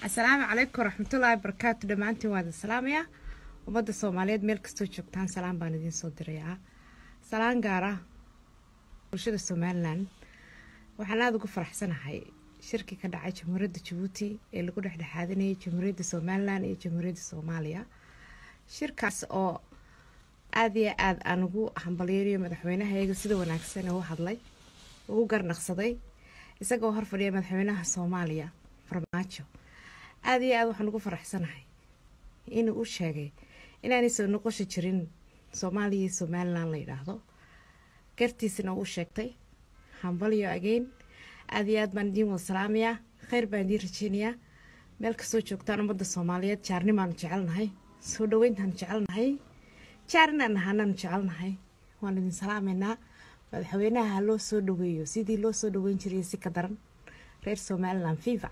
السلام عليكم ورحمة الله وبركاته. دمانتي وهذا السلام يا وبدا الصوماليات ميل كستو جوجتان سلام بان idin soo diraya salaan gaar ah bulshada Somaliland waxaan aad ugu faraxsanahay shirki ka dhacay Jamhuuriyadda Djibouti ee lagu dhexdhexaadinayay Jamhuuriyadda Somaliland iyo Jamhuuriyadda Soomaaliya. Shirkaas oo aad iyo aad aan ugu hambalyeeyo madaxweynaha sida wanaagsan oo hadlay ugu garnaqsaday isagoo hor fadhiya madaxweynaha Soomaaliya Farmaajo. aad iyo aad waxaan ugu faraxsanahay inuu u sheegay inaanay soo noqoshi jirin Soomaaliya iyo Somaliland la yiraahdo gartiisna uu sheegtay hambalyo again. aad iyo aad baan idin wada salaamayaa, khayr baan idin rajeynayaa meel kastoo joogtaan ummadda Soomaaliyeed. jaarnimaan jecelnahay, soo dhaweyntaan jecelnahay, jaarnaan ahaanaan jecelnahay. waan idin salaameynaa. madaxweynaha loo soo dhaweeyo sidii loo soo dhaweyn jiray si ka daran reer Somaliland fiifa.